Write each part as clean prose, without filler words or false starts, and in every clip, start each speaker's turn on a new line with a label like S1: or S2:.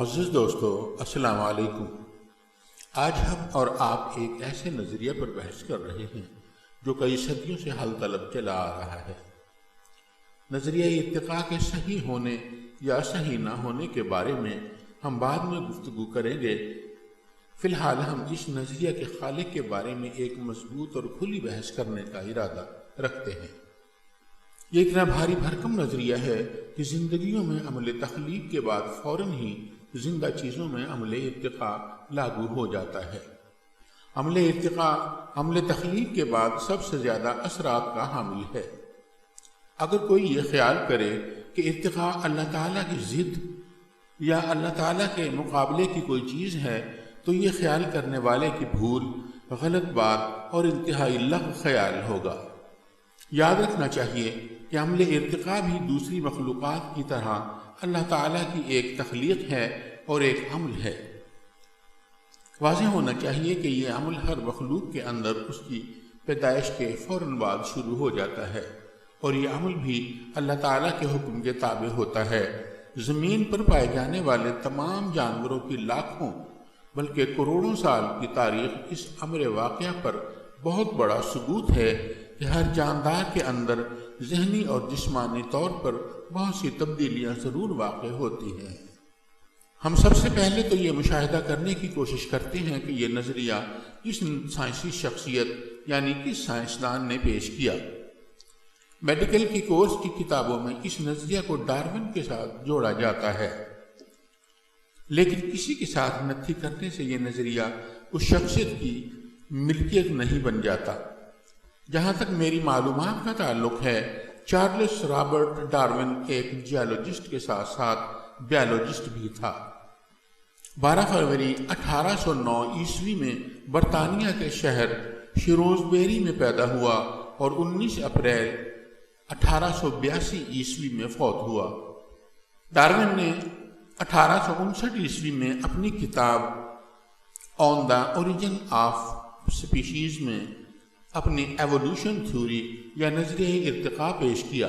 S1: معزز دوستو، السلام علیکم۔ آج ہم اور آپ ایک ایسے نظریہ پر بحث کر رہے ہیں جو کئی صدیوں سے حل طلب چلا آ رہا ہے۔ نظریہ ارتقاء کے صحیح ہونے یا صحیح نہ ہونے کے بارے میں ہم بعد میں گفتگو کریں گے۔ فی الحال ہم اس نظریہ کے خالق کے بارے میں ایک مضبوط اور کھلی بحث کرنے کا ارادہ رکھتے ہیں۔ یہ اتنا بھاری بھرکم نظریہ ہے کہ زندگیوں میں عمل تخلیق کے بعد فوراً ہی زندہ چیزوں میں عمل ارتقاء لاگو ہو جاتا ہے۔ عمل ارتقاء عمل تخلیق کے بعد سب سے زیادہ اثرات کا حامل ہے۔ اگر کوئی یہ خیال کرے کہ ارتقاء اللہ تعالیٰ کی ضد یا اللہ تعالیٰ کے مقابلے کی کوئی چیز ہے تو یہ خیال کرنے والے کی بھول، غلط بات اور انتہائی لغو خیال ہوگا۔ یاد رکھنا چاہیے کہ عمل ارتقاء بھی دوسری مخلوقات کی طرح اللہ تعالیٰ کی ایک تخلیق ہے اور ایک عمل ہے۔ واضح ہونا چاہیے کہ یہ عمل ہر مخلوق کے اندر اس کی پیدائش کے فوراً بعد شروع ہو جاتا ہے، اور یہ عمل بھی اللہ تعالیٰ کے حکم کے تابع ہوتا ہے۔ زمین پر پائے جانے والے تمام جانوروں کی لاکھوں بلکہ کروڑوں سال کی تاریخ اس امر واقعہ پر بہت بڑا ثبوت ہے کہ ہر جاندار کے اندر ذہنی اور جسمانی طور پر بہت سی تبدیلیاں ضرور واقع ہوتی ہیں۔ ہم سب سے پہلے تو یہ مشاہدہ کرنے کی کوشش کرتے ہیں کہ یہ نظریہ کس سائنسی شخصیت یعنی کس سائنسدان نے پیش کیا۔ میڈیکل کی کورس کی کتابوں میں اس نظریہ کو ڈارون کے ساتھ جوڑا جاتا ہے، لیکن کسی کے ساتھ نتھی کرنے سے یہ نظریہ اس شخصیت کی ملکیت نہیں بن جاتا۔ جہاں تک میری معلومات کا تعلق ہے، چارلس رابرٹ ڈارون ایک جیولوجسٹ کے ساتھ ساتھ بیالوجسٹ بھی تھا۔ 12 فروری 1809 عیسوی میں برطانیہ کے شہر شروزبیری میں پیدا ہوا اور 19 اپریل 1882 عیسوی میں فوت ہوا۔ ڈارون نے 1859 عیسوی میں اپنی کتاب آن دا اوریجن آف سپیشیز میں اپنی ایوولوشن تھیوری یا نظریہ ارتقاء پیش کیا۔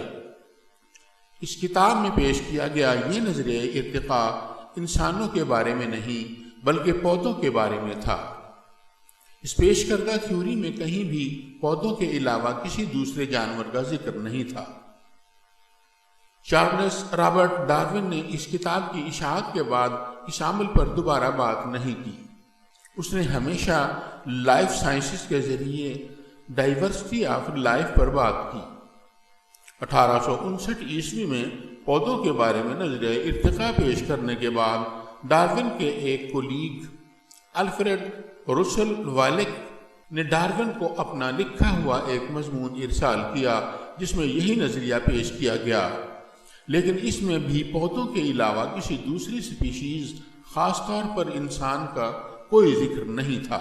S1: اس کتاب میں پیش کیا گیا یہ نظریہ ارتقاء انسانوں کے بارے میں نہیں بلکہ پودوں کے بارے میں تھا۔ اس پیش کردہ تھیوری میں کہیں بھی پودوں کے علاوہ کسی دوسرے جانور کا ذکر نہیں تھا۔ چارلس رابرٹ ڈارون نے اس کتاب کی اشاعت کے بعد اس عمل پر دوبارہ بات نہیں کی۔ اس نے ہمیشہ لائف سائنسز کے ذریعے ڈائیورسٹی آف لائف پر بات کی۔ 1859 عیسوی میں پودوں کے بارے میں نظریہ ارتقاء پیش کرنے کے بعد ڈارون کے ایک کولیگ الفریڈ رسل والک نے ڈارون کو اپنا لکھا ہوا ایک مضمون ارسال کیا جس میں یہی نظریہ پیش کیا گیا، لیکن اس میں بھی پودوں کے علاوہ کسی دوسری سپیشیز خاص طور پر انسان کا کوئی ذکر نہیں تھا۔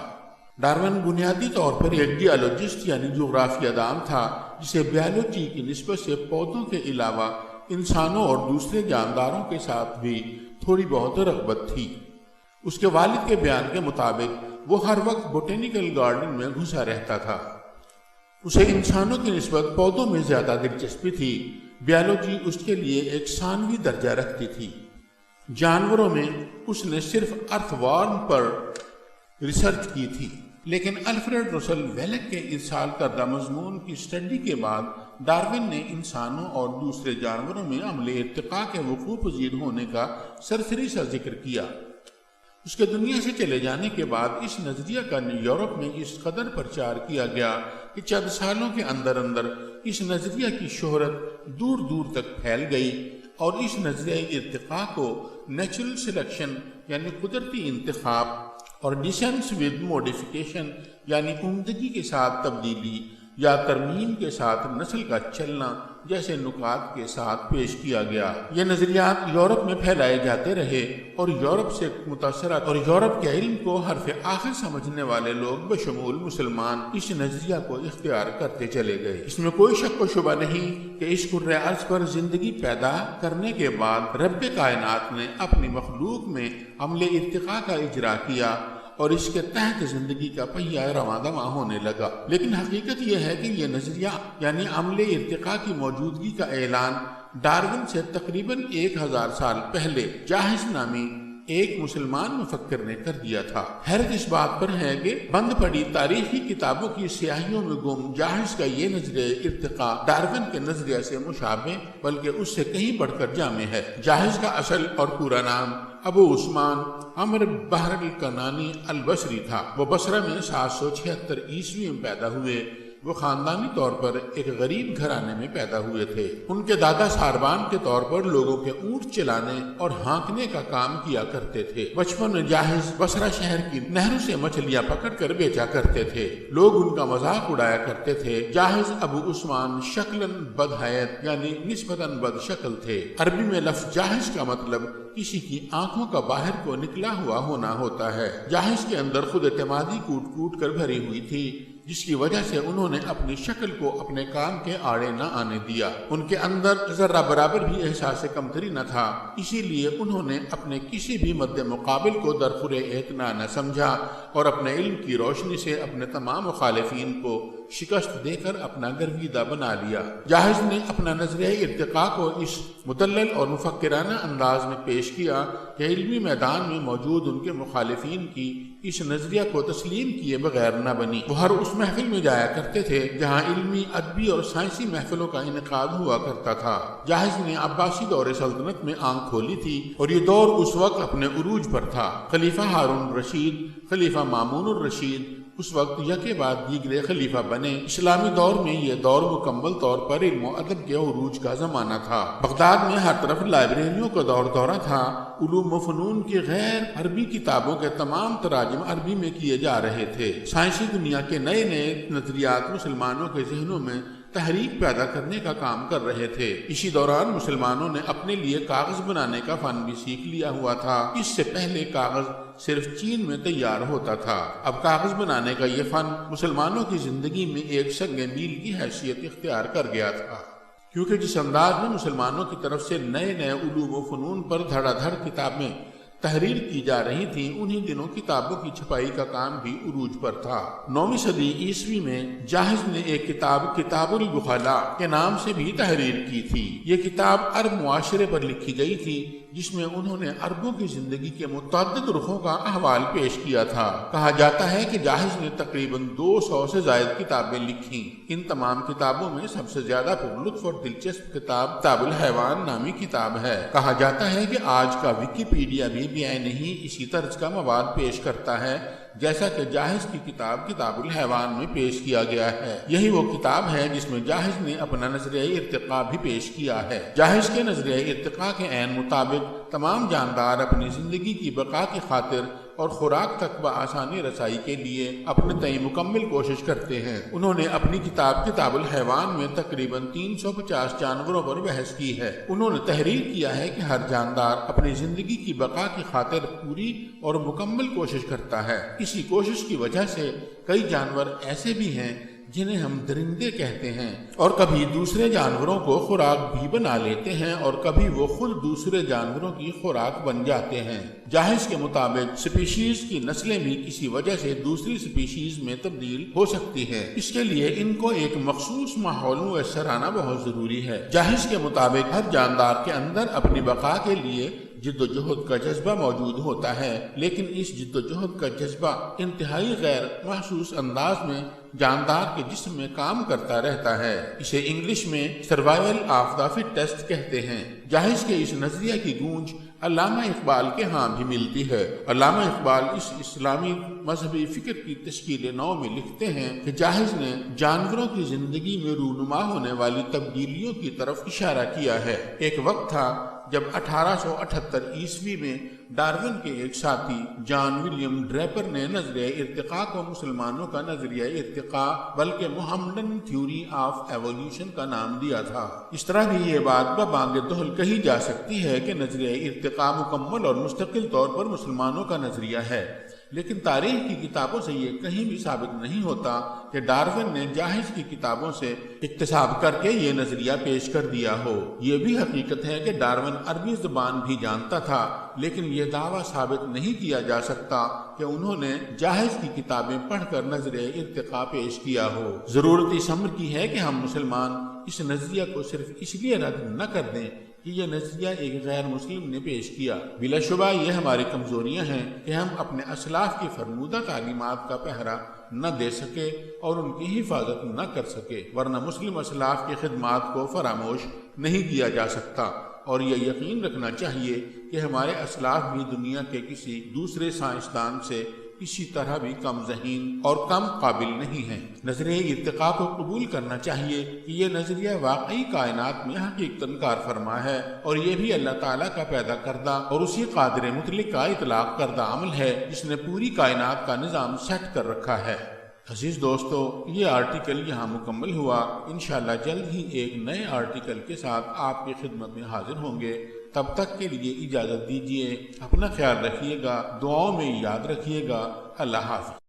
S1: ڈارون بنیادی طور پر ایک جیولوجسٹ یعنی جغرافیہ دان تھا جسے بیالوجی کی نسبت سے پودوں کے علاوہ انسانوں اور دوسرے جانداروں کے ساتھ بھی تھوڑی بہت رغبت تھی۔ اس کے والد کے بیان کے مطابق وہ ہر وقت بوٹینیکل گارڈن میں گھسا رہتا تھا۔ اسے انسانوں کی نسبت پودوں میں زیادہ دلچسپی تھی۔ بیالوجی اس کے لیے ایک ثانوی درجہ رکھتی تھی۔ جانوروں میں اس نے صرف ارتھ وارم پر ریسرچ کی تھی، لیکن الفریڈ رسل ویلک کے ارسال کردہ مضمون کی اسٹڈی کے بعد ڈارون نے انسانوں اور دوسرے جانوروں میں عمل ارتقاء کے وقوع پذیر ہونے کا سرسری سا ذکر کیا۔ اس کے دنیا سے چلے جانے کے بعد اس نظریہ کا یورپ میں اس قدر پرچار کیا گیا کہ چند سالوں کے اندر اس نظریہ کی شہرت دور دور تک پھیل گئی، اور اس نظریہ ارتقاء کو نیچرل سلیکشن یعنی قدرتی انتخاب اور ڈیسنس ود موڈیفیکیشن یعنی عمدگی کے ساتھ تبدیلی یا ترمیم کے ساتھ نسل کا چلنا جیسے نکات کے ساتھ پیش کیا گیا۔ یہ نظریات یورپ میں پھیلائے جاتے رہے اور یورپ سے متاثرات اور یورپ کے علم کو حرف آخر سمجھنے والے لوگ بشمول مسلمان اس نظریہ کو اختیار کرتے چلے گئے۔ اس میں کوئی شک و شبہ نہیں کہ اس کرۂ ارض پر زندگی پیدا کرنے کے بعد رب کائنات نے اپنی مخلوق میں عمل ارتقاء کا اجرا کیا اور اس کے تحت زندگی کا پہیہ رواں دواں ہونے لگا۔ لیکن حقیقت یہ ہے کہ یہ نظریہ یعنی عمل ارتقاء کی موجودگی کا اعلان ڈارون سے تقریباً 1000 سال پہلے جاہز نامی ایک مسلمان مفکر نے کر دیا تھا۔ حیرت اس بات پر ہے کہ بند پڑی تاریخی کتابوں کی سیاہیوں میں گم جاہز کا یہ نظریہ ارتقاء ڈارون کے نظریہ سے مشابہ بلکہ اس سے کہیں بڑھ کر جامع ہے۔ جاہز کا اصل اور پورا نام ابو عثمان عمر بحر الکنانی البصری تھا۔ وہ بصرہ میں 776 عیسوی میں پیدا ہوئے۔ وہ خاندانی طور پر ایک غریب گھرانے میں پیدا ہوئے تھے۔ ان کے دادا ساربان کے طور پر لوگوں کے اونٹ چلانے اور ہانکنے کا کام کیا کرتے تھے۔ بچپن میں جاہز بصرہ شہر کی نہروں سے مچھلیاں پکڑ کر بیچا کرتے تھے۔ لوگ ان کا مذاق اڑایا کرتے تھے۔ جاہز ابو عثمان شکلاً بدحیت یعنی نسبتاً بد شکل تھے۔ عربی میں لفظ جاہز کا مطلب کسی کی آنکھوں کا باہر کو نکلا ہوا ہونا ہوتا ہے۔ جاہز کے اندر خود اعتمادی کوٹ کوٹ کر بھری ہوئی تھی، جس کی وجہ سے انہوں نے اپنی شکل کو اپنے کام کے آڑے نہ آنے دیا۔ ان کے اندر ذرہ برابر بھی احساس کمتری نہ تھا، اسی لیے انہوں نے اپنے کسی بھی مد مقابل کو درخور اعتنا نہ سمجھا اور اپنے علم کی روشنی سے اپنے تمام مخالفین کو شکست دے کر اپنا گرویدہ بنا لیا۔ جاہز نے اپنا نظریہ ارتقاء کو اس مدلل اور مفکرانہ انداز میں پیش کیا کہ علمی میدان میں موجود ان کے مخالفین کی اس نظریہ کو تسلیم کیے بغیر نہ بنی۔ وہ ہر اس محفل میں جایا کرتے تھے جہاں علمی، ادبی اور سائنسی محفلوں کا انعقاد ہوا کرتا تھا۔ جاہز نے عباسی دور سلطنت میں آنکھ کھولی تھی اور یہ دور اس وقت اپنے عروج پر تھا۔ خلیفہ ہارون الرشید، خلیفہ مامون الرشید اس وقت یکے بعد دیگرے خلیفہ بنے۔ اسلامی دور میں یہ دور مکمل طور پر علم و ادب کے عروج کا زمانہ تھا۔ بغداد میں ہر طرف لائبریریوں کا دورہ تھا۔ علوم و فنون کی غیر عربی کتابوں کے تمام تراجم عربی میں کیے جا رہے تھے۔ سائنسی دنیا کے نئے نئے نظریات مسلمانوں کے ذہنوں میں تحریک پیدا کرنے کا کام کر رہے تھے۔ اسی دوران مسلمانوں نے اپنے لیے کاغذ بنانے کا فن بھی سیکھ لیا ہوا تھا۔ اس سے پہلے کاغذ صرف چین میں تیار ہوتا تھا۔ اب کاغذ بنانے کا یہ فن مسلمانوں کی زندگی میں ایک سنگ میل کی حیثیت اختیار کر گیا تھا، کیونکہ جس انداز میں مسلمانوں کی طرف سے نئے نئے علوم و فنون پر دھڑا دھڑ کتابیں تحریر کی جا رہی تھیں، انہی دنوں کتابوں کی چھپائی کا کام بھی عروج پر تھا۔ 9ویں صدی عیسوی میں جاہز نے ایک کتاب البخلاء کے نام سے بھی تحریر کی تھی۔ یہ کتاب عرب معاشرے پر لکھی گئی تھی، جس میں انہوں نے عربوں کی زندگی کے متعدد رخوں کا احوال پیش کیا تھا۔ کہا جاتا ہے کہ جاہز نے تقریباً 200 سے زائد کتابیں لکھیں۔ ان تمام کتابوں میں سب سے زیادہ پرلطف اور دلچسپ کتاب الحیوان نامی کتاب ہے۔ کہا جاتا ہے کہ آج کا ویکیپیڈیا بھی نہیں اسی طرز کا مواد پیش کرتا ہے جیسا کہ جاہز کی کتاب الحیوان میں پیش کیا گیا ہے۔ یہی وہ کتاب ہے جس میں جاہز نے اپنا نظریہ ارتقاء بھی پیش کیا ہے۔ جاہز کے نظریہ ارتقاء کے عین مطابق تمام جاندار اپنی زندگی کی بقا کی خاطر اور خوراک تک بآسانی رسائی کے لیے اپنے تئیں مکمل کوشش کرتے ہیں۔ انہوں نے اپنی کتاب الحیوان میں تقریباً 350 جانوروں پر بحث کی ہے۔ انہوں نے تحریر کیا ہے کہ ہر جاندار اپنی زندگی کی بقا کی خاطر پوری اور مکمل کوشش کرتا ہے۔ اسی کوشش کی وجہ سے کئی جانور ایسے بھی ہیں جنہیں ہم درندے کہتے ہیں، اور کبھی دوسرے جانوروں کو خوراک بھی بنا لیتے ہیں اور کبھی وہ خود دوسرے جانوروں کی خوراک بن جاتے ہیں۔ جاہز کے مطابق سپیشیز کی نسلیں بھی کسی وجہ سے دوسری سپیشیز میں تبدیل ہو سکتی ہیں۔ اس کے لیے ان کو ایک مخصوص ماحول میسر آنا بہت ضروری ہے۔ جاہز کے مطابق ہر جاندار کے اندر اپنی بقا کے لیے جد و جہد کا جذبہ موجود ہوتا ہے، لیکن اس جد و جہد کا جذبہ انتہائی غیر محسوس انداز میں جاندار کے جسم میں کام کرتا رہتا ہے۔ اسے انگلش میں سروائیول آف دا فٹسٹ کہتے ہیں۔ جاہز کے اس نظریہ کی گونج علامہ اقبال کے ہاں بھی ملتی ہے۔ علامہ اقبال اس اسلامی مذہبی فکر کی تشکیل نو میں لکھتے ہیں کہ جاہز نے جانوروں کی زندگی میں رونما ہونے والی تبدیلیوں کی طرف اشارہ کیا ہے۔ ایک وقت تھا جب 1878 عیسوی میں ڈارون کے ایک ساتھی جان ولیم ڈریپر نے نظریہ ارتقاء کو مسلمانوں کا نظریہ ارتقاء بلکہ محمدن تھیوری آف ایولیوشن کا نام دیا تھا۔ اس طرح بھی یہ بات ببانگ دہل کہی جا سکتی ہے کہ نظریہ ارتقاء مکمل اور مستقل طور پر مسلمانوں کا نظریہ ہے، لیکن تاریخ کی کتابوں سے یہ کہیں بھی ثابت نہیں ہوتا کہ ڈارون نے جاہز کی کتابوں سے اکتساب کر کے یہ نظریہ پیش کر دیا ہو۔ یہ بھی حقیقت ہے کہ ڈارون عربی زبان بھی جانتا تھا، لیکن یہ دعویٰ ثابت نہیں کیا جا سکتا کہ انہوں نے جاہز کی کتابیں پڑھ کر نظریہ ارتقاء پیش کیا ہو۔ ضرورت اس امر کی ہے کہ ہم مسلمان اس نظریہ کو صرف اس لیے رد نہ کر دیں کہ یہ نظریہ ایک غیر مسلم نے پیش کیا۔ بلا شبہ یہ ہماری کمزوریاں ہیں کہ ہم اپنے اسلاف کی فرمودہ تعلیمات کا پہرا نہ دے سکے اور ان کی حفاظت نہ کر سکے، ورنہ مسلم اسلاف کی خدمات کو فراموش نہیں کیا جا سکتا۔ اور یہ یقین رکھنا چاہیے کہ ہمارے اسلاف بھی دنیا کے کسی دوسرے سائنسدان سے کسی طرح بھی کم ذہین اور کم قابل نہیں ہیں۔ نظریہ ارتقاء کو قبول کرنا چاہیے کہ یہ نظریہ واقعی کائنات میں حقیقتاً کار فرما ہے، اور یہ بھی اللہ تعالیٰ کا پیدا کردہ اور اسی قادر مطلق کا اطلاق کردہ عمل ہے جس نے پوری کائنات کا نظام سیٹ کر رکھا ہے۔ عزیز دوستو، یہ آرٹیکل یہاں مکمل ہوا۔ انشاءاللہ جلد ہی ایک نئے آرٹیکل کے ساتھ آپ کی خدمت میں حاضر ہوں گے۔ تب تک کے لیے اجازت دیجیے، اپنا خیال رکھیے گا، دعاؤں میں یاد رکھیے گا۔ اللہ حافظ۔